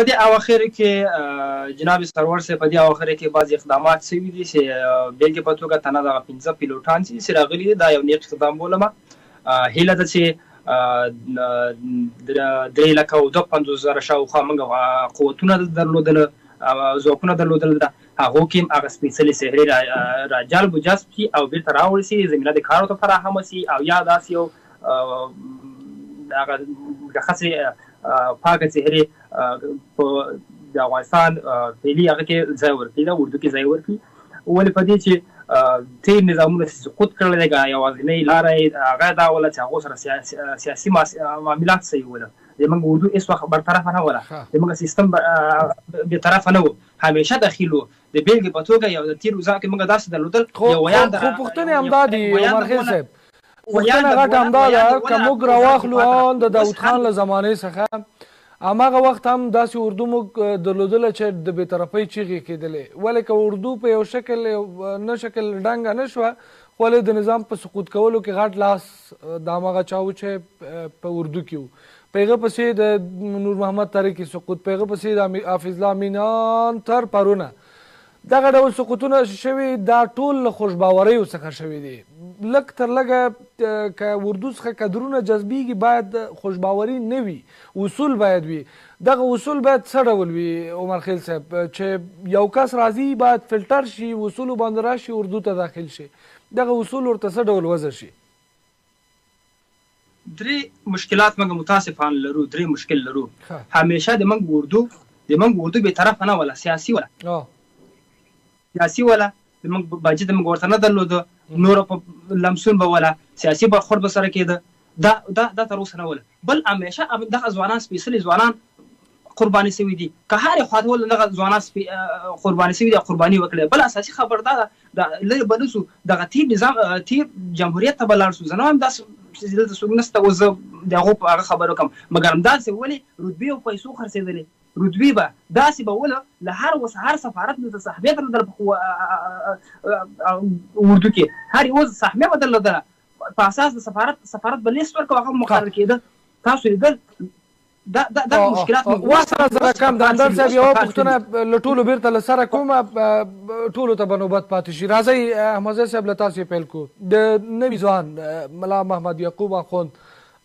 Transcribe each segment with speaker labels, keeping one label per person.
Speaker 1: په دې اواخر کې جناب سرور صاحب په دې اواخر کې بعض اقدامات شوي دي چې بیلګې په توګه تنه دغه 15 پیلوټان چې راغلي دي دا یو نیک اقدام بولم. هیله ده چې 3,52,000 شاوخوا موږ قوتونه درلودل ځواکونه درلودل هغو کې هغه سپېڅلې سحرې راجلب و جذب شي او بېرته راوړل شي زمینه د کارو ته فراهمه شي او یا داسې یو هغه مشخصې پاکه سحرې په د افغانستان فعلي هغه کې ځای ورکړي دا اردو کې ځای ورکړي. ولې په دې چې تېر نظامونه سقوط کړلی دی یوازینۍ لاره یې هغه دا وله چې هغو سره سیاسي معاملات صحیح وله. زموږ اردو هېڅ وخت برطرفه نه وله، زموږ سیستم بېطرفه نه و، همیشه دخیل و. د بېلګې په توګه یو د تېر وزام کې موږ داسې درلودل یو ویان
Speaker 2: خو پوښتنې همدا دي عمرخیل صاحب، پوښتنه غټه همدا ده که موږ راواخلو ان د داود خان له زمانې څخه هماغه وخت هم داسې اردو موږ درلودله چې د بېطرفۍ چیغې کېدلې. ولې که اردو په یو شکل نه شکل ډنګه نه شوه خو ولې د نظام په سقوط کولو کې غټ لاس د هماغه چا و چې په اردو کې و. په هغه پسې د نور محمد تاریکي سقوط، په هغه پسې د حافظ الله امینان تر پرونه دغه ډول سقوطونه شوي دا ټول له خوشباوریو څخه شوي دي. لږ تر لږه که اردو څخه کدرونه جذبیږي باید خوشباوري نه وي، اصول باید وي. دغه اصول باید څه ډول وي عمرخیل صاحب چې یو کس راځي باید فلټر شي، اصولو باندې راشي، اردو ته داخل شي، دغه اصول ورته څه ډول وضع شي؟
Speaker 1: درې مشکلات موږ متاسفانه لرو، درې مشکل لرو. همیشه د موږ اردو بېطرفه نه وله، سیاسي وله، سیاسي وله. موږ باجت موږ ورته نه درلوده، نور په لمسون به وله، سیاسي برخورد به سره کېده، دا تر اوسه نه وله. بل همیشه دغه ځوانان سپېڅلي ځوانان قرباني شوي دي، که هرې خوا ته ولله دغه ځوانان قرباني شوي دي او قرباني وکړې. بل اساسي خبر دا ده لرې به نه شو دغه تېر جمهوریت ته به لاړ شو. زه نه وایم داسې دلته څوک نشته اوس زه د هغو په هغه خبرې وکړم، مګر همداسې ولې رتبې او پیسو خرڅېدلې، رتبې به داسې به وله له هر سفارت دلته صحبې درلودله په اردو کې، هر یوه صحبې به درلودله په اساس د سفارت به لیست ورکوه هغه مقرر کېده. تاسو لیدل دا مشکلات
Speaker 2: وخت را سره کم د اندر صاحب یوه پوښتنه له ټولو بېرته له سره کومه ټولو ته به نوبت پاتې شي. راځئ احمدزی صاحب له تاسو پیل کړو. د نوي ځوان ملا محمد یعقوب اخوند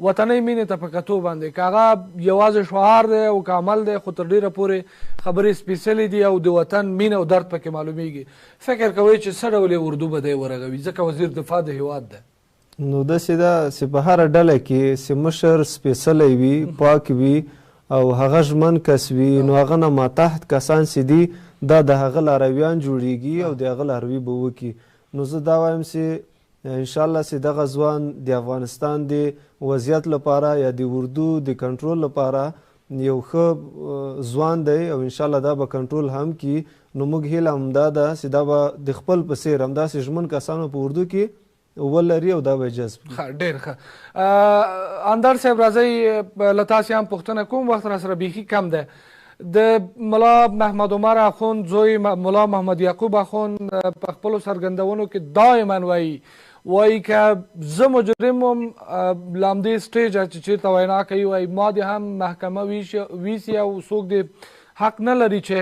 Speaker 2: وطنۍ مینې ته په کتو باندې که هغه یوازې شعار دی او که عمل دی خو تر ډېره پورې خبرې سپېڅلې دي او د وطن مینه او درد پکې معلومیږي، فکر کوئ چې څه ډول اردو به دی ورغوي ځکه وزیر دفاع د هېواد دی؟
Speaker 3: نو داسې ده چې په هره ډله کې چې مشر سپېڅلی وي، پاک وي او هغه ژمن کس وي، نو هغه نه ماتحت کسان چې دي دا د هغه لارویان جوړیږي او د هغه لاروي به وکړي. نو زه دا وایم چې انشاءالله چې دغه ځوان د افغانستان د وضعیت لپاره یا د اردو د کنټرول لپاره یو ښه ځوان دی او انشاءالله دا به کنټرول هم کړي. نو موږ هیله همدا ده چې دا به د خپل په څېر همداسې ژمن کسانو په اردو کې ولري او دا به جذب کړي.
Speaker 2: ډېر ښه. اندر صاحب راځئ له تاسې هم پوښتنه کوم، وخت را سره بیخي کم دی. د ملا محمد عمر اخوند زوی ملا محمد یعقوب اخوند په خپلو څرګندونو کې دایما وایي که زه مجرم وم له همدې سټیجه چې چېرته وینا کوي وایي ما دې هم محکمه ویسي او څوک دې حق نه لري چې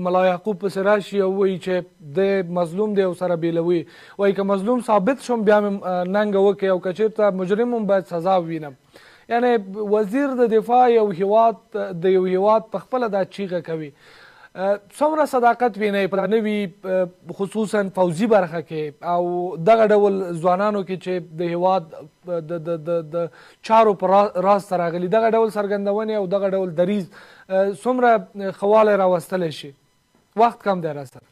Speaker 2: ملا یعقوب پسې راشي او وایي چې د مظلوم دی او سره بیلوي. وایي که مظلوم ثابت شم بیا مې ننګه وکړي او که چېرته مجرم هم باید سزا ووینم. یعنی وزیر د دفاع د یو هیواد په خپله دا چیغه کوي. څومره صداقت وینئ په نوي خصوصا فوزي برخه کې او دغه ډول ځوانانو کې چې د هیواد د چارو په راز ته راغلي دغه ډول څرګندونې او دغه ډول دریځ څومره ښه والی راوستلی شي؟ وخت کم دی را سره.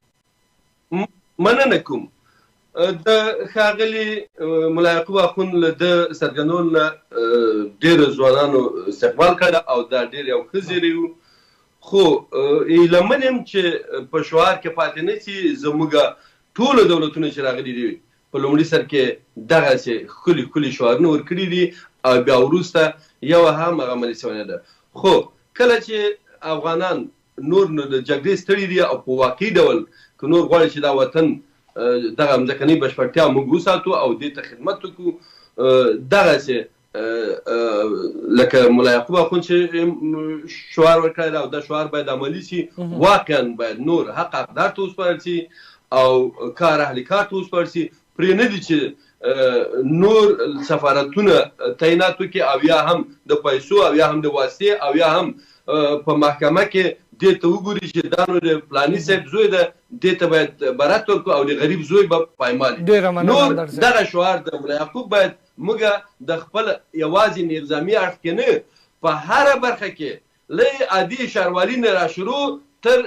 Speaker 4: مننه کوم د ښاغلي ملا یعقوب اخوند له ده څرګندونو نه ډېرو ځوانانو استقبال کړی او دا ډېر یو ښه زیری و. خو ایلمن یم چې په شعار کې پاتې نه شي. زموږ ټولو دولتونو چې راغلي دي په لومړي سر کې دغسې ښکلي ښکلي شعارونه ورکړي دي او بیا وروسته یوه هم هغه عملي شوې نه ده. خو کله چې افغانان نور نو د جګړې ستړي دي او په واقعي ډول که نور غواړي چې دا وطن دغه مځکنۍ بشپړتیا موږ وساتو او دې ته خدمت وکړو، دغسې لکه ملا یعقوب اخوند چې شعار ورکړی او دا شعار باید عملي سي واقعا باید نور حق حقدار ته وسپارل سي او کار اهل کار ته وسپارل سي پرې نه دي چې نور سفارتونه تعینات وکړي او یا هم د پیسو او یا هم د واسطې او یا هم په محکمه کې دې ته وګوري چې دا نو د فلاني صاحب زوی ده دې ته باید برات ورکړو او د غریب زوی به پایمال نور دغه شعار د ملا یعقوب باید موږ د خپل یوازې نظامي اړخ کې نه په هره برخه کې له عادي ښاروالي نه را شروع تر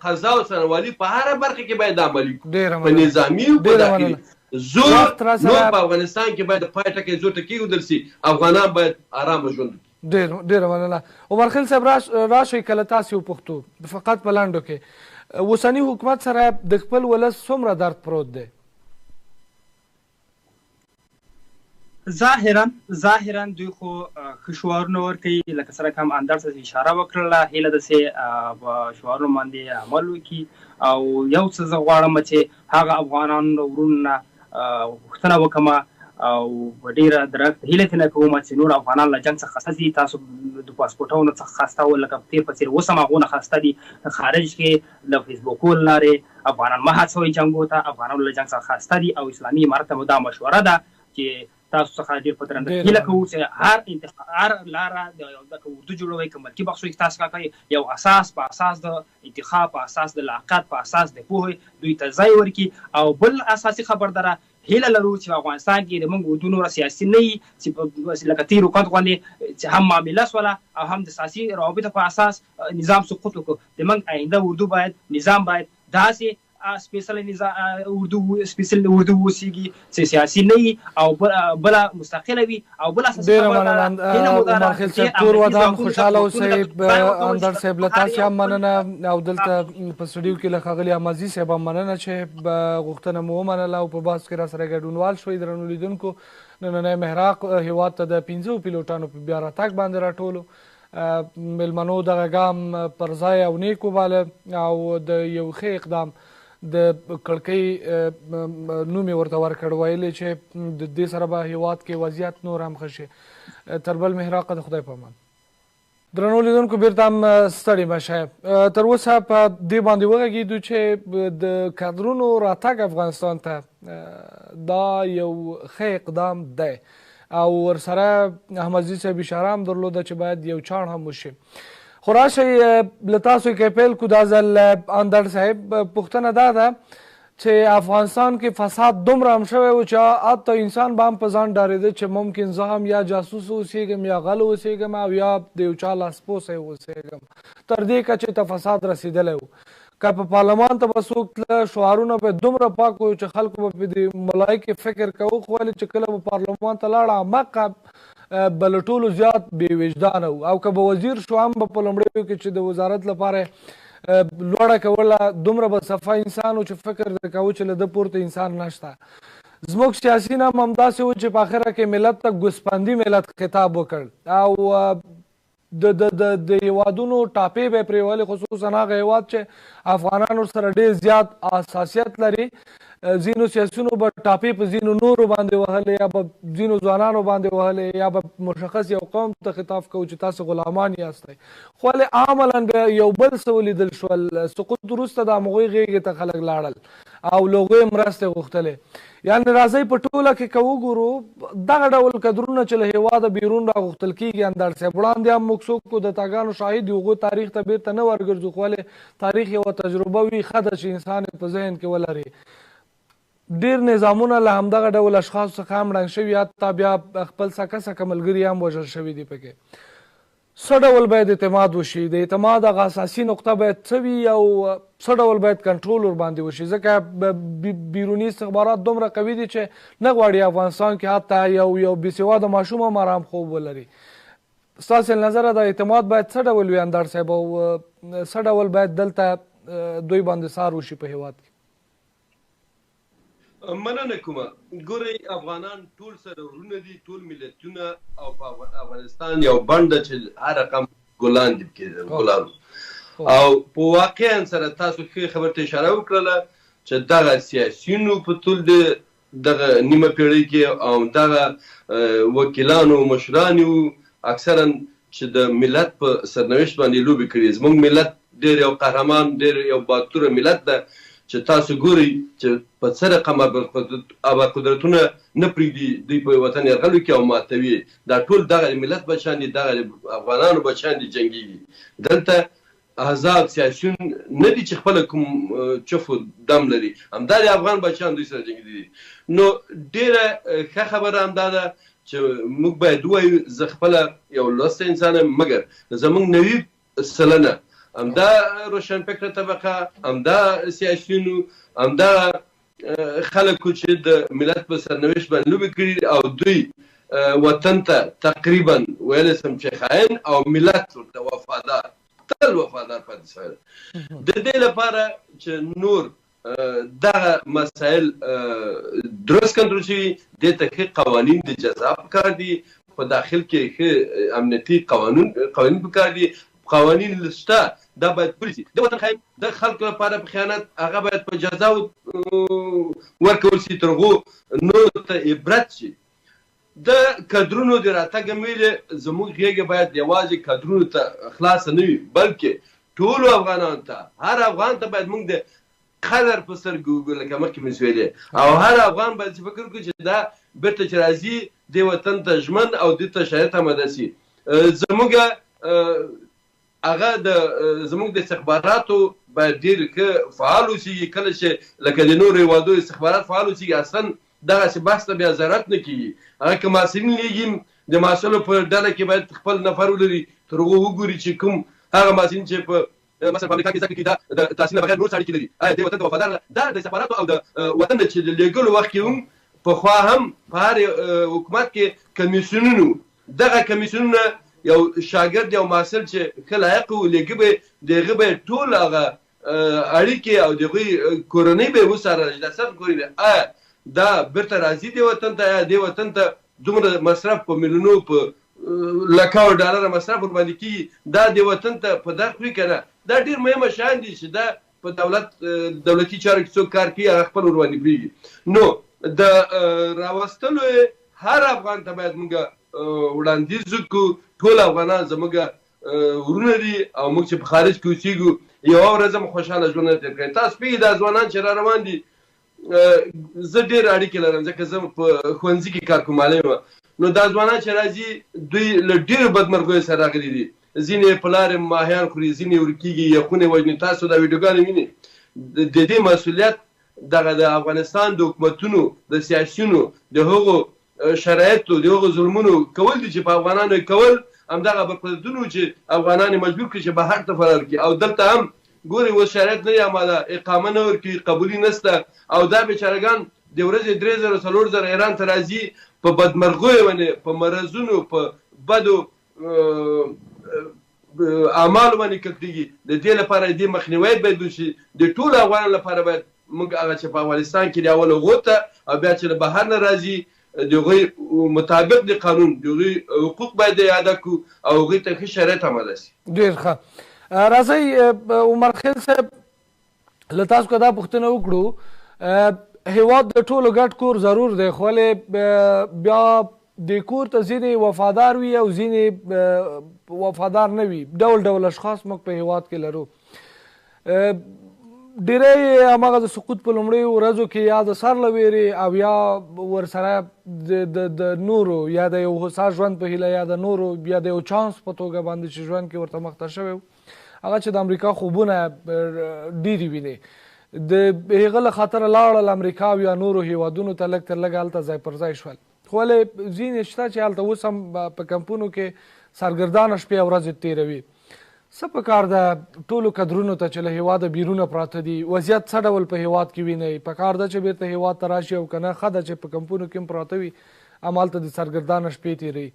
Speaker 4: قضا او څارنوالي په هره برخه کې باید عملي کړو په نظامي او په داخلي زور نور په افغانستان کې باید پای ټکی زور ټکی ودل سي افغانان باید آرام ژوند
Speaker 2: ډېره مننه عمر خیل صاحب راشئ کله تاسې وپوښتو فقط په لنډو کې اوسني حکومت سره د خپل ولس څومره درد پروت دی
Speaker 1: ظاهرا دوی خو ښه شعارونه ورکوي لکه سره هم اندر ته اشاره وکړله هیله ده چې په شعارونو باندې عمل وکړي او یو څه زه غواړم چې هغه افغانانو ورونو نه پوښتنه وکړم او په ډېره درښت هیله ترې نه کوم چې نور افغانان له جنګ څخه خسته دي تاسو د پاسپورټونو څخه خسته وو لکه تېر په څېر اوس هم هغونه خسته دي خارج کې له فیسبوکو له لارې افغانان مه هڅوئ جنګو ته افغانان له جنګ څخه خسته دي او اسلامي امارت ته مو دا مشوره ده چې تاسو څخه ډېر په درنه هیله کوو چې هر لاره د اردو جوړوئ که ملکي بخش تاسو کوئ یو اساس په اساس د انتخاب په اساس د لیاقت په اساس د پوهې دوی ته ځای ورکړي او بل اساسي خبرداره هیله لرو چې افغانستان کې د موږ اردو نوره سیاسي نه وي چې لکه تېر حکومت غوندې چې هم معامله سوله او هم د سیاسي روابطو په اساس نظام سقوط وکړو د موږ آینده اردو باید نظام باید داسې سپیشل اردو وسیږي چې سیاسي نه وي او بله مستقله وي او بل اساسي
Speaker 2: عمر خیل صاحب تور ودان خوشحاله اوسئ اندر صاحب له تاسې هم مننه او دلته په سټوډیو کې له ښاغلي احمدزي صاحب هم مننه چې غوښتنه مو ومنله او په بحث کې را سره ګډونوال شوئ درنو لیدونکو نننی محراق هېواد ته د 15 پیلوټانو په بیا راتګ باندې راټولو میلمنو دغه ګام پر ځای او نیک وباله او د یو ښه اقدام د کړکۍ نوم یې ورته ورکړ ویلې چې د دې سره به هېواد کې وضعیت نور هم ښه شي تر بل محراقه د خدای په امان درنو لیدونکو بیرته هم ستړي مه شئ تر اوسه په دې باندې وغږېدو چې د کادرونو راتګ افغانستان ته دا یو ښه اقدام دی او ورسره احمدزي صاحب اشاره هم درلوده چې باید یو چاڼ هم وشي خو راشئ له تاسو کې پیل کړو دا ځل اندر صاحب پوښتنه دا ده چې افغانستان کې فساد دومره هم شوی و چې حتی انسان به هم په ځان ډارېده چې ممکن زه هم یا جاسوس اوسېږم یا غل اوسېږم او یا د یو چا لاسپوسی اوسېږم تر دې کچې ته فساد رسېدلی و که په پارلمان ته به څوک تله شعارونه به دومره پاک وو چې خلکو به په دې ملایکې فکر کوو خو ولې چې کله به پارلمان ته لاړه عمقه به له ټولو زیات بې وجدانه و او که به وزیر شو هم به په لومړیو کې چې د وزارت لپاره لوړه کوله دومره به صفا انسان و چې فکر د کوو چې له ده پورته انسان نشته زموږ سیاسین هم همداسې و چې په آخره کې ملت ته ګوسپندي ملت خطاب وکړ او د هیوادونو ټاپې به یې پرېولې خصوصا هغه هیواد چې افغانانو سره ډېر زیات حساسیت لري ځینو سیاسیونو به ټاپې په ځینو نورو باندې وهلې یا به ځینو ځوانانو باندې وهلې یا به مشخص یو قوم ته خطاب کوو چې تاسو غلامان یاستئ خو ولې عملا بیا یو بل څه ولیدل شول سقوط وروسته د همغوی غېږې ته خلک لاړل او له هغوی مرستې غوښتلې یعنې راځئ په ټوله کې که وګورو دغه ډول کدرونه چې له هېواده بیرون راغوښتل کېږي اندر صاحب وړاندې هم موږ څوک د تاګانو شاهد یو هغوی تاریخ ته بیرته نه ورګرځو خو ولې تاریخ یوه تجربه وي ښه ده چې انسان په ذهن کې ولري ډېر نظامونه له همدغه ډول اشخاصو څخه هم ړنګ شوي حتی بیا خپل سکه سکه ملګري هم وژل شوي دي پکې څه ډول باید اعتماد وشي د اعتماد هغه اساسي نقطه باید څه وي او څه ډول باید کنټرول ورباندې وشي ځکه بیروني استخبارات دومره قوي دي چې نه غواړي افغانستان کې حتی یو بېسواده ماشوم هم ارام خوب ولري ستاسې نظره د اعتماد باید څه ډول وي اندر صاحب او څه ډول باید دلته دوی باندې سار وشي په هېواد کې
Speaker 4: مننه کومه ګورئ افغانان ټول سره ورونه دي ټول ملتونه او په افغانستان یو بنډه چې هر رقم ګلان دي پکې ګلان او په واقعا سره تاسو ښه خبرې ته اشاره وکړله چې دغه سیاسیونو په ټول د دغه نیمه پیړۍ کې او دغه وکیلانو مشران وو اکثرا چې د ملت په سرنوشت باندې لوبې کړي. زموږ ملت ډېر یو قهرمان ډېر یو باتوره ملت ده چې تاسو ګورئ چې په څه رقم ابرقدرتونه نه پرېږدي دوی په وطن یرغلو کې او ماتوي. دا ټول دغه ملت بچیان دي، دغه افغانانو بچیان دي جنګېږي. دلته احزاب سیاسیون نه دي چې خپله کوم چف و دم لري، همدا د افغان بچیان دوی سره جنګېدلي دي. نو ډېره ښه خبره همدا ده چې موږ باید ووایو زه خپله یو لوستی انسان یم، مګر زموږ 90 سلنه همدا روشنفکره طبقه، همدا سیاسیونو، همدا خلکو چې د ملت په سرنوشت باندې لوبې کړي او دوی وطن ته تقریبا ویلی سم چې خاین او ملت ورته وفادار، تل وفادار پاتې شوی. د دې لپاره چې نور دغه مسایل درست کنټرول شي، دې ته ښه قوانین د جزا پکار دي، په داخل کې ښه امنیتي قوانین پکار دي، قوانین شته دا باید پلي شي. د وطن خاین د خلکو لپاره په خیانت هغه باید په جزا ورکول شي تر هغو نورو ته عبرت شي. د کدرونو د راتګ ویلې زموږ غېږه باید یوازې کدرونو ته خلاصه نه وي، بلکې ټولو افغانانو ته، هر افغان ته باید موږ د قدر په سترګو وګورو لکه مخکې مې ویلې، او هر افغان باید فکر وکړي چې دا بیرته چې راځي دې وطن ته ژمن او دې ته شرایط آماده شي. زموږ هغه زموږ د استخباراتو باید ډېر ښه فعال اوسېږي. کله چې لکه د نورو هېوادو استخبارات فعال اوسېږي اصلا دغسې بحث ته بیا ضرورت نه کېږي. هغه که محصلین لېږي د محصلو په ډله کې باید خپل نفر ولري، تر هغو وګوري چې کوم هغه محصلین چې په مثلا په امریکا کې زده کړي دا د تحصیل نه بغیر نور څه اړیکې لري، آیا دې وطن ته وفادار ده؟ دا د استخباراتو او د وطن چې د لېږلو وخت کې هم پخوا هم په هر حکومت کې کمیسیونونو، دغه کمیسیونونه یو شاګرد یو محصل چې ښه لایق و لېږه به د هغه به ټول هغه اړیکې او د هغوی کورنۍ به یې وڅارله چې دا څنګه کورنۍ آیا دا بیرته راځي دې وطن ته، آیا دې وطن ته دومره مصرف په میلیونو په لکاو ډالره مصرف ورباندې کېږي، دا دې وطن ته په دغه خوري که نه. دا ډېر مهمه شیان دي چې دا په دولتي چارو کې څوک کار کوي هغه خپل ورباندې پرېږدي. نو د راوستلو هر افغان ته باید موږ وړاندیز وکړو. ټول افغانان زموږ ورونه دي او موږ چې په خارج کې اوسېږو یوه ورځ هم خوشحاله ژوند نه تېر کړی. تاسو پوهېږئ دا ځوانان چې را روان دي، زه ډېر اړیکې لرم ځکه زه په ښوونځي کې کار کوم معلم یم. نو دا ځوانان چې راځي دوی له ډېرو بدمرغیو سره راغلي دي، ځینې په لارې ماهیان خوري، ځینې ورکېږي، یخونې وژني. تاسو دا ویډیوګانې وینئ. د دې مسؤلیت دغه د افغانستان د حکومتونو د سیاسیونو د هغو شرایطو د هغو ظلمونو کول دي چې په افغانانو یې کول، همدغه برخوردونو چې افغانان یې مجبور کړي چې بهر ته فرار کړي. او دلته هم ګورئ اوس شرایط نه آماده، اقامه نه ورکوي، قبولي نشته، او دا بیچارهګان د ورځې 3000 4000 ایران ته راځي، په بدمرغیو باندې، په مرضونو، په بدو اعمالو باندې ککړېږي. د دې لپاره دې مخنیوی باید وشي. د ټولو افغانانو لپاره باید موږ هغه چې په افغانستان کې د اول هغو ته او بیا چې له بهر نه راځي د هغوی مطابق د قانون د هغوی حقوق باید اعاده کړو او هغوی ته ښه شرایط آماده شي.
Speaker 2: ډېر ښه. راځئ عمر خیل صاحب له تاسو که دا پوښتنه وکړو، هېواد د ټولو ګډ کور ضرور دی، خو ولې بیا د کور ته ځینې وفادار وي او ځینې وفادار نه وي. ډول ډول اشخاص موږ په هېواد کې لرو. ډېری هماغه د سقوط په لومړیو ورځو کې یا د سر له ویرې او یا ورسره د نورو یا د یو هوسا ژوند په هیله یا د نورو یا د یو چانس په توګه باندې چې ژوند کې ورته مخته شوی و، هغه چې د امریکا خوبونه ډېرې ویني، د هغه له خاطره لاړل امریکا او یا نورو هېوادونو ته لږ تر لږه هلته ځای پر ځای شول. خو ولې ځینې شته چې هلته اوس هم په کمپونو کې سرګردانه شپې او ورځې تېروي. څه پکار ده ټولو کدرونو ته چې له هېواده بیرونه پراته دي، وضعیت څه ډول په هېواد کې وینئ؟ پکار ده چې بیرته هېواد ته راشي او که نه ښه ده چې په کمپونو کې هم پراته وي، همالته د سرګردانه شپې تېروي؟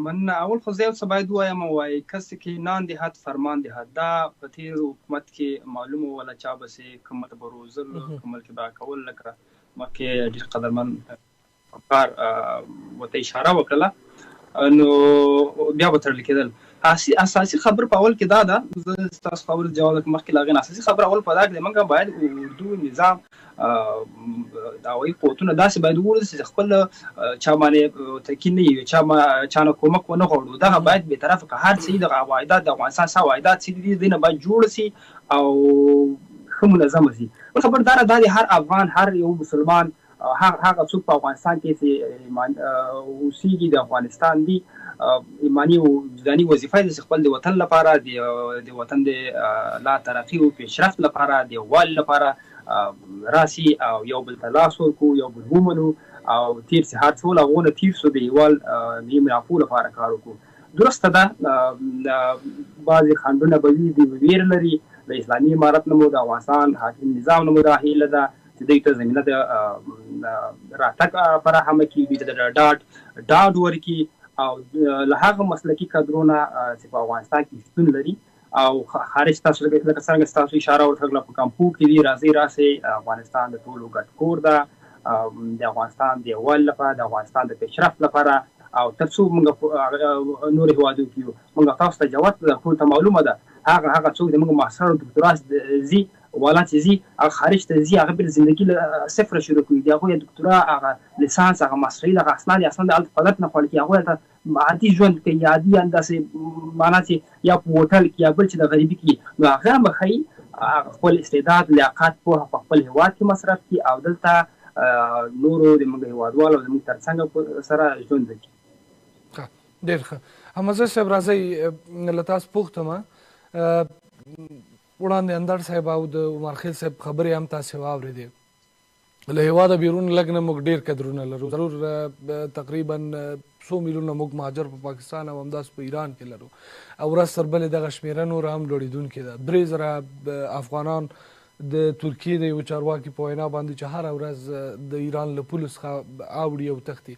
Speaker 1: مننه. اول خو زه یو څه باید ووایم، وایي کسی که نان دهد فرمان دهد. دا په تېر حکومت کې معلومه وله چا بسې کومه به روزل کومه کې به کول. لکه مخکې ډېر قدرمن کار ورته اشاره وکړله. نو بیا به تړل کېدل. اساسي خبر په اول کې دا ده، زه ستاسو خبرو جواب درکړم مخکې له هغې نه. اساسي خبر اول په دا کې دی، موږ باید اردو نظام د هوایي قوتونه داسې باید وګورو چې خپل چا باندې تکي نه وي، چا نه کومک ونه غواړو. دغه باید بېطرفه که هر څه وي، دغه عوایدات د افغانستان څه عوایدات چې دي دوی نه باید جوړ شي او ښه منظمه شي. بل خبر دا ده د هر افغان، هر یو مسلمان، هغه څوک په افغانستان کې چې اوسېږي د افغانستان دي، ایماني او وجداني وظیفه ده چې خپل د وطن لپاره، د وطن د لا ترقي او پیشرفت لپاره، د یووالي لپاره راسي او یو بل ته لاس ورکړو، یو بل ومنو او تیر چې هر څه هغه نه تیر شو د یووال د منافعو لپاره کار وکړو. درسته ده بعضې خنډونه به وي، دوی ویر لري، د اسلامي امارت نه مو د افغانستان حاکم نظام نه مو دا هیله ده چې دوی ته زمینه د راتګ فراهمه کړي، دوی ته د ډاډ ورکړي او له هغه مسلکي کادرونه چې په افغانستان کې شتون لري او خارج تاسو لکه څنګه ستاسو اشاره وکړه په کمپو کې دي، راځي افغانستان د ټولو ګډ کور ده، د افغانستان د یووالي لپاره، د افغانستان د پیشرفت لپاره او تر څو موږ نور هېوادو کې یو. موږ تاسو ته جواب ټولو ته معلومه ده، هغه څوک د موږ ماستر او دکتورا ځي والا چې ځي هغه خارج ته ځي، هغه بل زندګي له صفر شروع کوي، د هغوی دکتورا، هغه لیسانس، هغه ماستري، دغه اسناد د هلته قدرت نه خوړل کېږي، هغوی هلته عادي ژوند کوي، عادي انداسې معنا چې یا په هوټل کې یا بل چې د غریبي کې، نو هغه هم ښایي خپل استعداد، لیاقت، پوهه په خپل هېواد کې مصرف کړي او دلته نورو د موږ هېوادوالو زموږ تر څنګ سره ژوند وکړي.
Speaker 2: ډېر ښه. احمدزی صاحب راځئ له تاسو پوښتم، وړاندې اندړ صاحب او د عمر خیل صاحب خبرې هم تاسې واورېدې. له هېواده بیرون لږ نه موږ ډېر قدرونه لرو، ضرور تقریبا 100 میلیونه موږ مهاجر په پاکستان او همداسې په ایران کې لرو او ورځ تر بلې دغه شمېره نوره هم لوړېدونکې ده. 3000 افغانان د ترکیې د یو چارواکي په وینا باندې چې هره ورځ د ایران له پولو څخه اوړي او تښتي.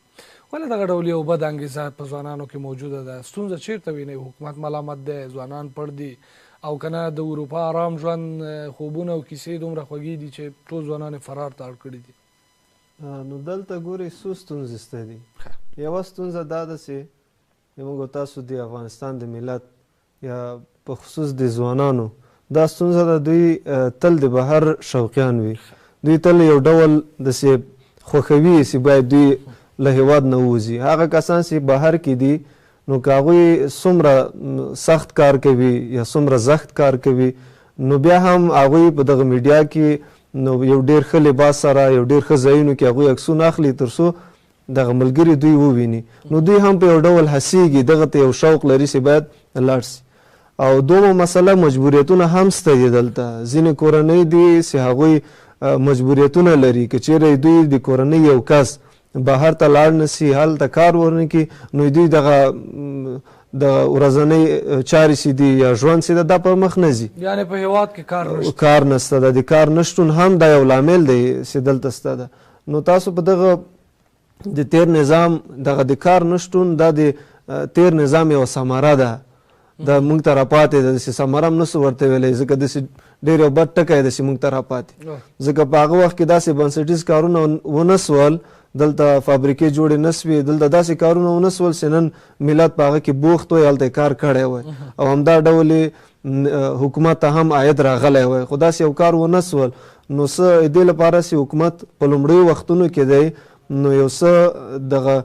Speaker 2: ولې دغه ډول یو بد انګیزه په ځوانانو کې موجوده ده؟ ستونزه چیرته وینئ؟ حکومت ملامت دی؟ ځوانان پړ دي؟ او کنه د اروپا آرام ژوند خوبونه او کیسې دومره خوږې دي چې ټول ځوانان فرار ته اړ کړي دي؟
Speaker 3: نو دلته ګورئ څو ستونزې شته دي. یوه ستونزه دا ده چې موږ تاسو د افغانستان د ملت یا په خصوص د ځوانانو دا ستونزه ده، دوی تل د بهر شوقیان وي، دوی تل یو ډول داسې خوښوي چې باید دوی له هېواد نه ووځي. هغه کسان چې بهر کې دي نو که هغوی څومره سخت کار کوي یا څومره زخت کار کوي نو بیا هم هغوی په دغه میډیا کې نو یو ډېر ښه لباس سره یو ډېر ښه ځایونو کې هغوی عکسونه اخلي تر څو دغه ملګري دوی وویني، نو دوی هم په یو ډول هڅېږي، دغه ته یو شوق لري چې باید لاړ شي. او دومره مسله مجبوریتونه هم شته دي دلته. ځینې کورنۍ دي چې هغوی مجبوریتونه لري، که چیرې دوی د کورنۍ یو کس بهر ته لاړ نه شي، هلته کار ورنه کړي، نو دوی دغه د ورځنۍ چارې چې دي یا ژوند چې ده دا په مخ نه ځي،
Speaker 2: یعنې په هېواد کې
Speaker 3: کار نشته ده. د کار نشتون هم دا یو لامل دی چې دلته شته ده. نو تاسو په دغه د تیر نظام دغه د کار نشتون دا د تیر نظام یوه ثمره ده، دا موږ ته راپاتې ده، داسې ثمره هم نسو ورته ویلی ځکه داسې ډېر یو بد ټکی داسې موږ ته راپاتې، ځکه په هغه وخت کې داسې بنسټیز کارونه ونه سول، دلته فابریکې جوړې نه سوې، دلته داسې کارونه ونه سول چې نن ملت په هغه کې بوخت وی، هلته کار کړی وی او همدا ډول حکومت ته هم عاید راغلی وی، خو داسې یو کار ونه سول. نو څه دې لپاره چې حکومت په لومړیو وختونو کې دی نو یو څه دغه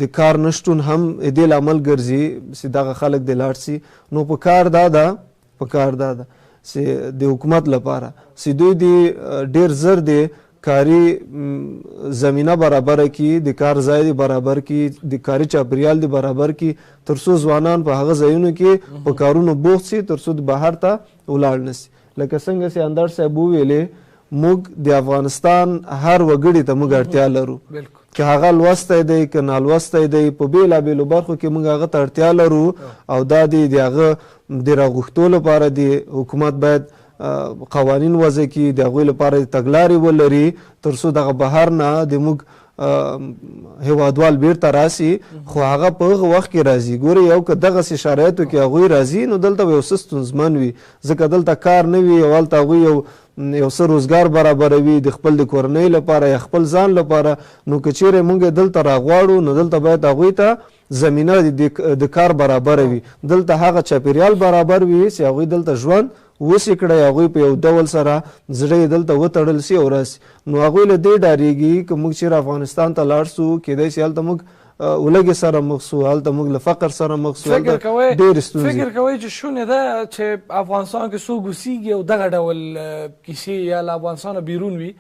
Speaker 3: د کار نشتون هم دې لامل ګرځي چې دغه خلک دې لاړ شي. نو په کار دا ده چې د حکومت لپاره چې دوی د ډېر زر د کاري زمینه برابره کړي، د کار ځای دې برابر کړي، د کاري چاپریال دې برابر کړي، تر څو ځوانان په هغه ځایونو کې په کارونو بوخت شي، تر څو بهر ته ولاړ نه شي. لکه څنګه چې اندړ صاحب وویلې موږ د افغانستان هر وګړي ته موږ اړتیا لرو، که هغه لوستی دی که نالوستی دی، په بېلابېلو برخو کې موږ هغه ته اړتیا لرو او دا د هغه د راغوښتو لپاره د حکومت باید قوانین وضع کړي، د هغوی لپاره تګلارې ولري تر څو دغه بهر نه د موږ هېوادوال بیرته راسي، خو هغه په هغه وخت کې راځي. ګورې یو که دغسې شرایطو کې هغوی راځي نو دلته به یو څه ستونزمن وي، ځکه دلته کار نه وي او هلته هغوی یو یو څه روزګار برابروي د خپل د کورنۍ لپاره یا خپل ځان لپاره. نو که چیرې موږ دلته راغواړو نو دلته باید هغوی ته زمینه د کار برابره وي، دلته هغه چاپیریال برابر وي چې هغوی دلته ژوند وسې کړی، هغوی په یو ډول سره زړه یې دلته وتړل سي او راسي. نو هغوی له دې ډارېږي که موږ چیرې افغانستان ته لاړ سو کیدای شي هلته موږ ولږې سره مخ سو، هلته موږ له فقر سره مخ سو، هلته ډېرې ستونزې.
Speaker 2: فکر کوئ چې شونې ده چې افغانستان کې څوک اوسیږي او دغه ډول کیسې یا له افغانستانه بیرون وي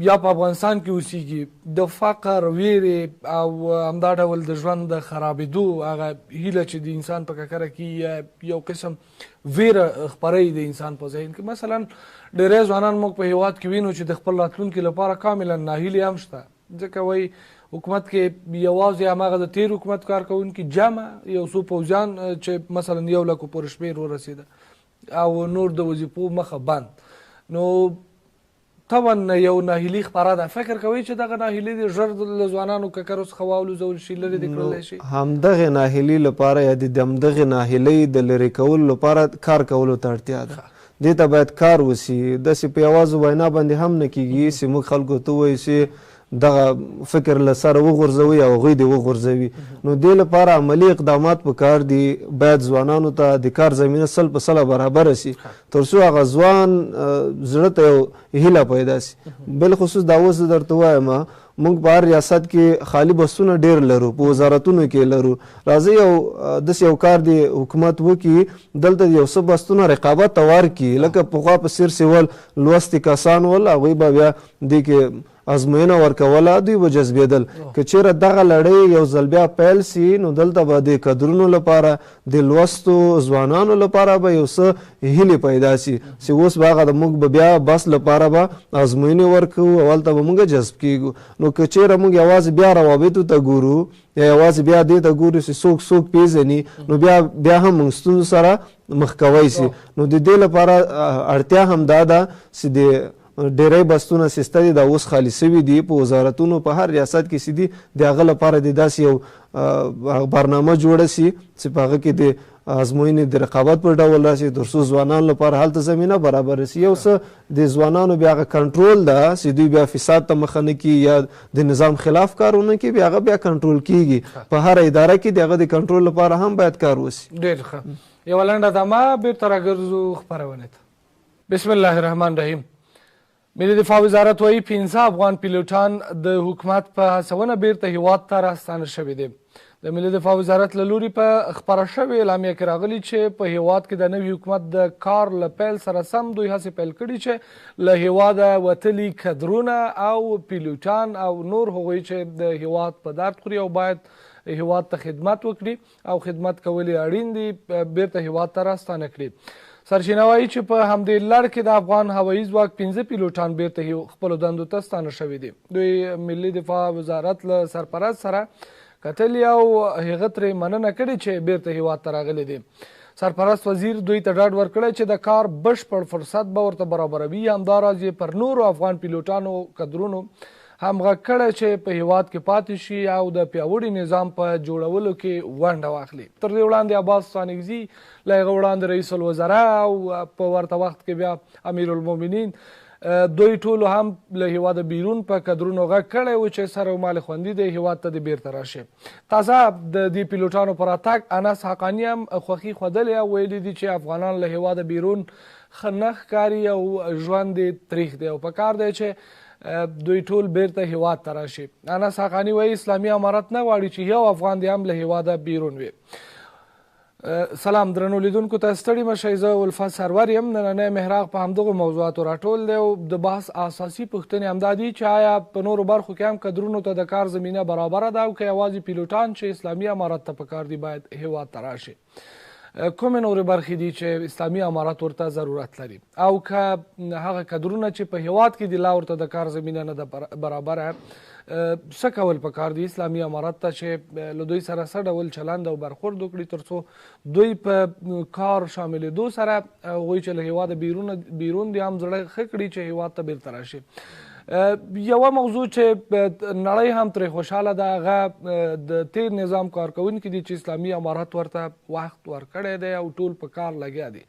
Speaker 2: یا په افغانستان کې اوسیږي، د فقر، ویرې او همدا ډول د ژوند د خرابېدو هغه هیله چې د انسان په ککره کې یو قسم ویره خپروي د انسان په ذهن کې. مثلا ډېری ځوانان موږ په هېواد کې وینو چې د خپل راتلونکي لپاره کاملا ناهیلي هم شته، ځکه وایي حکومت کې یوازې هماغه د تیر حکومت کارکوونکي جمع یو څو پوځیان چې مثلا 1 لک پورې شمېر ورسېده او نور د وظیفو مخه بند. نو طبعا یو ناهیلي خپره ده. فکر کوئ چې دغه ناهیلي د ژر له ځوانانو ککرو څخه والوځول شي، لرې دې کړلی شي؟
Speaker 3: همدغې ناهیلي لپاره یا د همدغې ناهیلۍ د لرې کولو لپاره کار کولو ته اړتیا ده. دې ته باید کار وسي، داسې په یوازې وینا باندې هم نه کیږي چې موږ خلکو ته ووایو چې دغه فکر له سره وغورځوي او هغوی دې وغورځوي. نو دې لپاره عملي اقدامات پکار دي، باید ځوانانو ته د کار زمینه 100% برابره سي تر څو هغه ځوان زړه ته یو هیله پیدا سي. بالخصوص دا اوس درته وایم موږ په هر ریاست کې خالی بسونه ډېر لرو، په وزارتونو کې لرو. راځئ یو داسې یو کار د حکومت وکړي، دلته یو څه بسونه رقابت ته ورکړي، لکه پخوا په سیر سیول لوستي کسان ول هغوی به بیا دې کې ازموینه ورکوله، دوی به جذبېدل. که چیرې دغه لړۍ یو ځل بیا پیل سي نو دلته به د کدرونو لپاره د لوستو ځوانانو لپاره به یو څه هیلې پیدا سي چې اوس به هغه موږ به بیا بس لپاره به ازموینې ورکوو او هلته به موږ جذب کیږو. نو که چیرې موږ یوازې بیا روابطو ته ګورو یا یوازې بیا دې ته ګورو چې څوک پیژني نو بیا هم موږ ستونزو سره مخ کوی سي. نو د دې لپاره اړتیا هم دا ده چې د ډیری بستونه سیسته دي دا اوس خالي سوي دي په وزارتونو په هر ریاست کې سي دي، د هغه لپاره د داسې یو برنامه جوړه سي چې په هغه کې د ازموینې د رقابت پر ډول راشي تر څو ځوانانو لپاره هلته زمینه برابره سي. یو څه د ځوانانو بیا هغه کنټرول ده چې دوی بیا فساد ته مخه نه کړي یا د نظام خلاف کارونه کوي، بیا هغه بیا کنټرول کیږي. په هر اداره کې د هغه د کنټرول لپاره هم باید کار وسي.
Speaker 2: ډېر ښه. یوه لنډه دمه بیرته راګرځو خپرونې ته. بسم الله الرحمن الرحیم. ملي دفاع وزارت وایي 15 افغان پیلوټان د حکومت په هڅونه بیرته هیواد ته راستانه شوي دي. د ملي دفاع وزارت له لوري په خپره شوې اعلامیه کې راغلي چې په هیواد کې د نوي حکومت د کار له پیل سره سم دوی هڅې پیل کړي چې له هیواده وتلي کدرونه او پیلوټان او نور هغوی چې د هیواد په درد خوري او باید هیواد ته خدمت وکړي او خدمت کول یې اړین دي بیرته هیواد ته راستانه کړي. سرچینه وایي چې په همدې لړ کې د افغان هوایي ځواک 15 پیلوټان بیرته خپلو دندو ته ستانه شوي دي. دوی ملي دفاع وزارت له سرپرست سره کتلي او هغه ترې مننه کړې چې بیرته هیواد ته راغلي دي. سرپرست وزیر دوی ته ډاډ ورکړی چې د کار بشپړ فرصت به ورته برابروي. همداراز یې پر نورو افغان پیلوټانو کدرونو هم غږ کړی چې په هیواد کې پاتې شي او د پیاوړي نظام په جوړولو کې ونډه واخلي. تر دې وړاندې عباس ستانکزي، له هغه وړاندې رئیس الوزرا او په ورته وخت کې بیا امیرالمؤمنین دوی ټولو هم له هیواده بیرون په کدرونو غږ کړی و چې سر او مال خوندي دی هیواد ته د بیرته راشي. تازه د دې پیلوټانو پر راتګ انس حقاني هم خوښي ښودلې او ویلي دي چې افغانان له هیواده بیرون ښه نه ښکاري او ژوند یې تریخ دی او پکار دی چې دوی ټول بیرته هیواد ته راشي. انس حقاني وایي اسلامي امارت نه غواړي چې یو افغان دې هم له هیواده بیرون وي. سلام درنو لیدونکو ته ستړي مشئ، زه الفت سرور یم. نننی محراق په همدغو موضوعاتو راټول دی او د بحث اساسي پوښتنې همدا دي چې آیا په نورو برخو کې هم کدرونو ته د کار زمینه برابره ده او که یوازې پیلوټان چې اسلامي امارت ته پکار دي باید هیواد ته راشي؟ کومې نورې برخې دي چې اسلامي امارت ورته ضرورت لري او که هغه کدرونه چې په هیواد کې دي لا ورته د کار زمینه نه ده برابره، څه کول پکار دي اسلامي امارت ته چې له دوی سره څه ډول چلند او برخورد وکړي تر څو دوی په کار شاملېدو سره هغوی چې له هیواده بیرون دي هم زړه ښه کړي چې هیواد ته بیرته راشي. یوه موضوع چې نړۍ هم ترې خوشحاله ده هغه د تیر نظام کارکوونکي دي چې اسلامي امارت ورته وخت ورکړی دی او ټول په کار لګیا دي.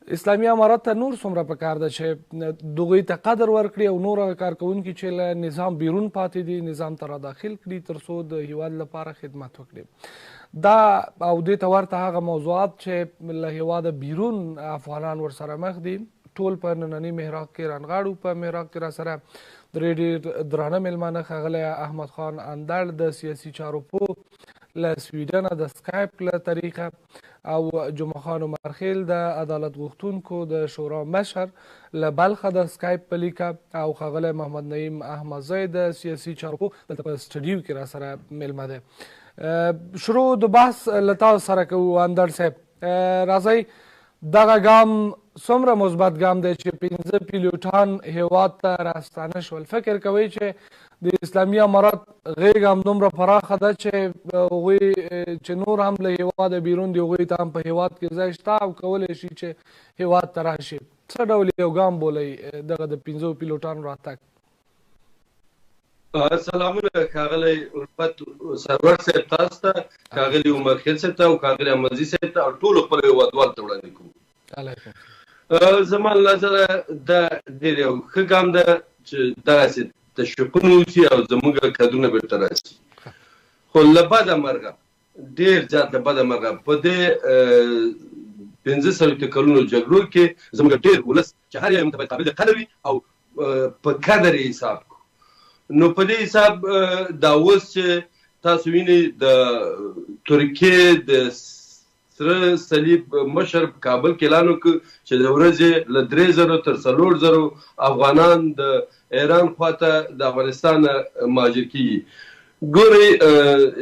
Speaker 2: اسلامي امارت ته نور څومره پکار ده چې دغوی ته قدر ورکړي او نور کارکوونکي چې له نظام بیرون پاتې دي نظام ته را داخل کړي تر څو د هیواد لپاره خدمت وکړي دا او دې ته ورته هغه موضوعات چې له هیواده بیرون افغانان ورسره مخ دي ټول په ننني محراق کې رانغاړو په محراق کې را سره درې ډېر درانه میلمانه ښاغلی احمد خان اندړ د سیاسي چارو پوه له سویډن د سکایپ له طریقه او جمعه خان عمرخیل د عدالت غوښتونکو د شورا مشر له بلخه د سکایپ په لیکه او ښاغلی محمد نعیم احمدزی د سیاسي چارو پوه دلته په سټډیو کې را سره میلمه دی شروع د بحث له تاسو سره کوو اندړ صاحب راځئ دغه ګام څومره مثبت ګام دی چې 15 پیلوټان هیواد ته راستانه شول فکر کوئ چې د اسلامي امارت غیږ همدومره پراخه ده چې هغوی چې نور هم له هیواده بیرون دي هغوی ته هم په هیواد کې ځای شته او کولی شي چې هیواد ته راشي څه ډول یو ګام بولئ دغه د 15 پیلوټانو راتګ
Speaker 4: سلامونه ښاغلی الفت سرور صاحب تاسو ته ښاغلي عمرخیل صاحب ته او ښاغلي احمدزي صاحب ته او ټولو خپلو هیوادوالو ته وړاندې کوم زما له نظره دا ډېر یو ښه ګام ده چې دغسې تشویقونه وشي او زموږ کدرونه بېرته راشي خو له بده مرغه ډېر زیات له بده مرغه په دې 15 کلونو جګړو کې زموږ ډېر ولس چې هر یو باید قابل قدر وي او په قدر یې حساب کړو نو په دې حساب دا اوس چې تاسو وینئ د ترکیې د سره صلیب مشر په کابل کې اعلان وکړ چې د ورځې له 3000 تر 4000 افغانان د ایران خواته د افغانستان مهاجر کیږي ګورئ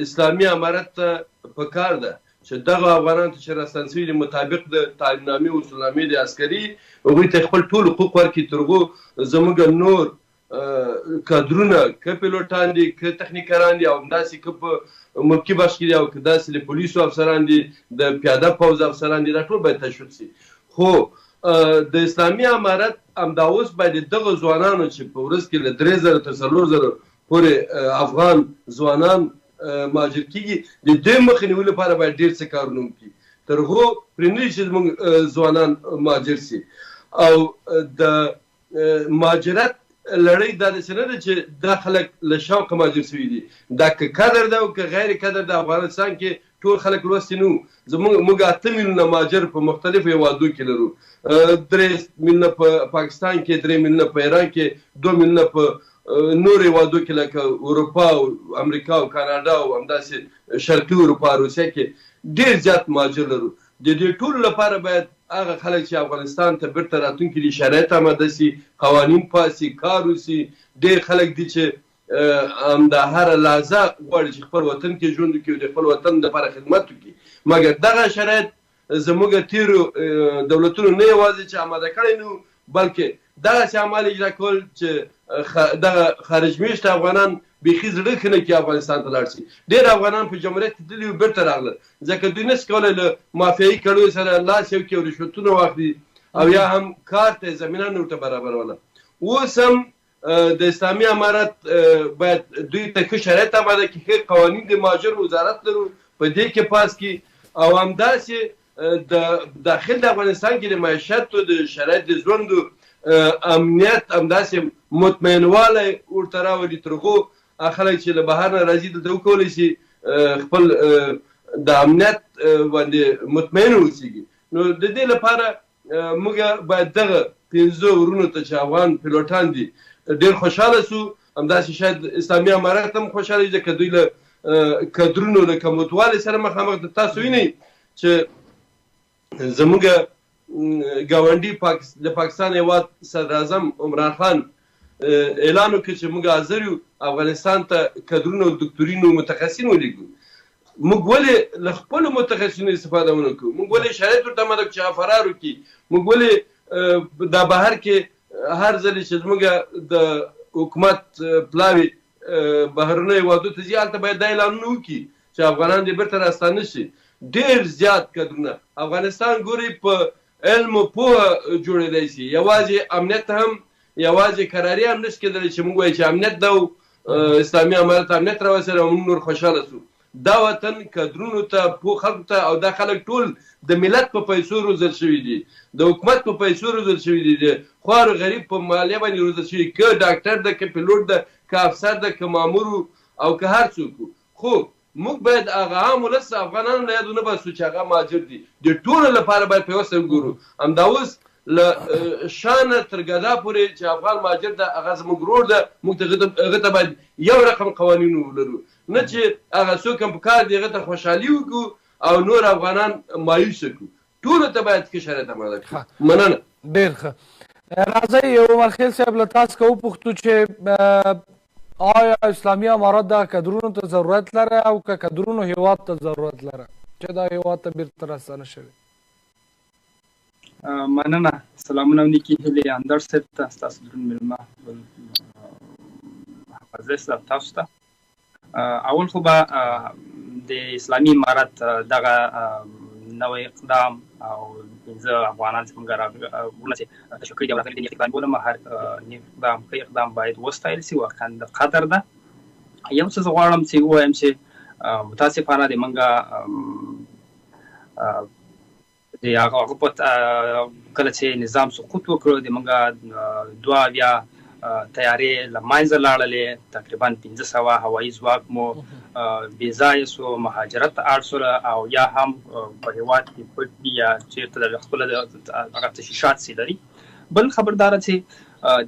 Speaker 4: اسلامي امارت ته پکار ده چې دغه افغانانو ته چې راستان شوي دي مطابق د تعلیمنامې او اصولنامې د عسکري هغوی ته خپل ټول حقوق ورکړي تر هغو زموږ نور کادرونه که پیلوټان دي که تخنیکران دي او همداسې که په ملکي بخش کې دي او که داسې د پولیسو افسران دي د پیاده پوځ افسران دي دا ټول باید تشویق شي خو د اسلامي امارت همدا اوس باید دغه ځوانانو چې په ورځ کې له 3000 تر 4000 پورې افغان ځوانان مهاجر کېږي د دې مخې نیولو لپاره باید ډېر څه کارونه وکړي تر هغو پرې نه چې زموږ ځوانان مهاجر شي او د مهاجرت لړۍ دا داسې نه ده چې دا خلک له شوقه مهاجر شوي دي دا که قدر ده او که غیر قدر د افغانستان کې ټول خلک لوستي نه وو موږ 8 میلیونه مهاجر په مختلفو هیوادو کې لرو 3 میلیونه په پاکستان کې 3 میلیونه په ایران کې 2 میلیونه په نور هیوادو کې لکه اروپا او امریکا او کاناډا او همداسې شرقي اروپا روسیه کې ډېر زیات مهاجر لرو د دې ټولو لپاره باید هغه خلک چې افغانستان ته بیرته راتلونکي دي شرایط آماده سي قوانین پاسي کار وسي ډېر خلک دي چې همدا هره لحظه غواړي چې خپل وطن کې ژوند وکړي او د خپل وطن لپاره خدمت وکړي مګر دغه شرایط زموږ تیرو دولتونو نه یوازې چې آماده کړی نه بلکې دغسې اعمال اجرا کول چې دغه خارج میشته افغانان بیخي زړه ښه نه کړي افغانستان ته لاړ شي ډېر افغانان په جمهوریت کې تللي وو بېرته راغلل ځکه دوی نشي کولی له مافیایي کړیو سره لاس یو کړي او رشوتونه واخلي او یا هم کار ته زمینه نه ورته برابروله اوس هم د اسلامي امارت باید دوی ته ښه شرایط آماده کړي ښه قوانین د مهاجر وزارت لرو په دې کې پاس کړي او همداسې د داخل د افغانستان کې د معیشت او د شرایط د ژوند امنیت همداسې مطمئنوالی ورته راولي تر هغو خلک چې له بهر نه راځي دلته وکولی شي خپل د امنیت باندې مطمئن اوسېږي نو د دې لپاره موږ باید دغه 15 ورونو ته چې افغان پیلوټان دي ډېر خوشحاله سو همداسې شاید اسلامي امارت هم خوشحاله وي ځکه دوی له کدرونو له کموتوالي سره مخامخ د تاسو وینئ چې زموږ ګاونډي د پاکستان هیواد صدراعظم عمران خان اعلان وکړ چې موږ حاضر یو افغانستان ته کدرونو دکتورینو متخصصین ولیږو موږ ولې له خپلو متخصصینو استفاده ونه کړو موږ ولې شرایط ورته آماده کړو چې فرار وکړي موږ ولې دا بهر کې هر ځل چې زموږ د حکومت پلاوي بهرنیو هیوادو ته ځي هلته باید دا اعلانونه وکړي چې افغانان دې بیرته راستانه شي ډېر زیات کدرونه افغانستان ګوري په علم او پوهه جوړېدی شي یوازې امنیت هم یوازې کراري هم نشي کېدلی چې موږ وایو چې امنیت ده او اسلامي امارت امنیت راوستلی او موږ نور خوشحاله شو دا وطن کدرونو ته پوه خلکو ته او دا خلک ټول د ملت په پیسو روزل شوي دي د حکومت په پیسو روزل شوي دي د خوار غریب په مالیه باندې روزل شوي که ډاکټر ده که پیلوټ ده که افسر ده که مامور او که هر څوک خو موږ باید هغه عام ولس افغانانو له یادو نه باسو چې هغه مهاجر دي د ټولو لپاره باید په یوه سر ګورو همدا اوس له شانه تر ګدا پورې چې افغان مهاجر ده هغه زموږ ورور ده موږ هغه ته باید یو رقم قوانین ولرو نه چې هغه څوک هم په کار دی هغه ته خوشحالي وکړو او نور افغانان مایوس کړو ټولو ته باید ښه شرایط عمله کړو مننه
Speaker 2: ډېر ښه راځئ عمر خیل صاحب له تاسو که وپوښتو چې آیا اسلامي امارت دا کدرونو ته ضرورت لره او که کدرونو هیواد ته ضرورت لره چې دا هیواد ته بیرته راستانه شوي
Speaker 1: مننه سلامونه او نیکې هیلې اندر صاحب ته ستاسو درون مېلمه حافظ صاحب تاسو ته اول خو به د اسلامي امارت دغه نوی اقدام او پنځه افغانان چې موږ راغونه چې تشکیل کړي دي او راغلي دي اقدام بولم هر اقدام باید وستایل شي واقعا د قدر ده یو څه زه غواړم چې ووایم چې متاسفانه د موږ د هغه په کله چې نظام سقوط وکړو د موږ 2 تیارې له منځه لاړلې تقریبا 500 هوایي ځواک مو بې ځایه سو مهاجرت ته اړ سول او یا هم په هېواد کې پټ دي یا چېرته د خپله هغه تشویشات سي لري بل خبرداره چې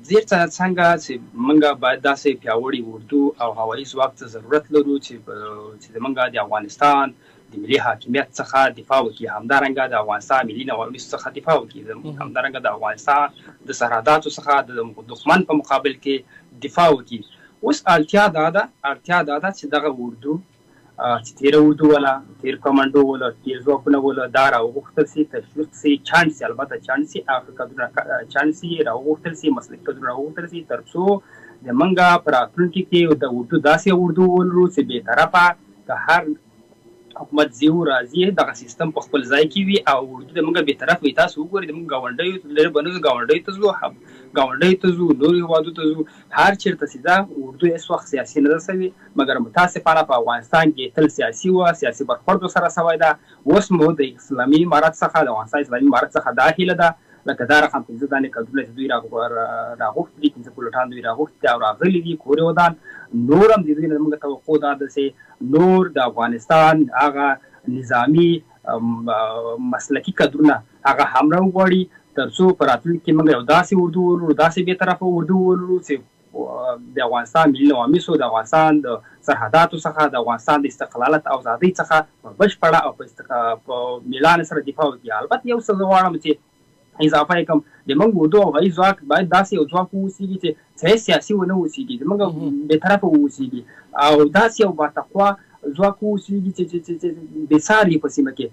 Speaker 1: زیر څنګه چې موږ باید داسې پیاوړي اردو او هوایي ځواک ته ضرورت لرو چې موږ د افغانستان د ملي حاکمیت څخه دفاع وکړي همدارنګه د افغانستان ملي نواميس څخه دفاع وکړي همدارنګه د افغانستان د سرحداتو څخه د دښمن په مقابل کې دفاع وکړي اوس اړتیا دا ده چې دغه اردو چې تیر اردو ولا تیر کمانډو ولا تیر ځواکونه ولا دا راوغوښتل سي تشویق سي چانس سي البته چانس سي چانس سي راوغوښتل سي مسلک کډونه راوغوښتل سي تر څو د منګه پر راتلونکي کې د اردو داسې اردو ولرو چې بې طرفه که هر حکومت زیو راځي دغه سیستم په خپل ځای کې وي او اردو د موږ به طرف وي تاسو وګورئ د موږ ګاونډیو لري بنو ګاونډیو ته ځو نور هیوادو ته ځو هر چیرته چې دا اردو هیڅ وخت سیاسي نه ده سوي مګر متاسفانه په افغانستان کې تل سیاسي برخوردو سره سوی ده اوس مو د اسلامي امارت څخه د افغانستان اسلامي امارت څخه دا هیله ده لکه دا رقم 15 دانې کډونه چې دوی راغوښتي 15 پلوټان دوی راغوښتي او راغلي دي کورې ودان نور هم د دوی نه موږ توقع دا ده چې نور د افغانستان هغه نظامي مسلکي کډونه هغه هم راوغواړي تر څو په راتلونکي کې موږ یو داسې اردو ولرو داسې بې طرفه اردو ولرو چې د افغانستان ملي نواميسو د افغانستان د سرحداتو څخه د افغانستان د استقلالت او ازادۍ څخه په بشپړه او په میلان سره دفاع وکړي البته یو څه زه غواړم چې اضافه یې کوم د موږ اردو او هوایي ځواک باید داسې یو ځواک واوسېږي چې سیاسي ونه اوسېږي زموږ بې طرفه واوسېږي او داسې یو باتقوا ځواک واوسېږي چې بېساري په سیمه کې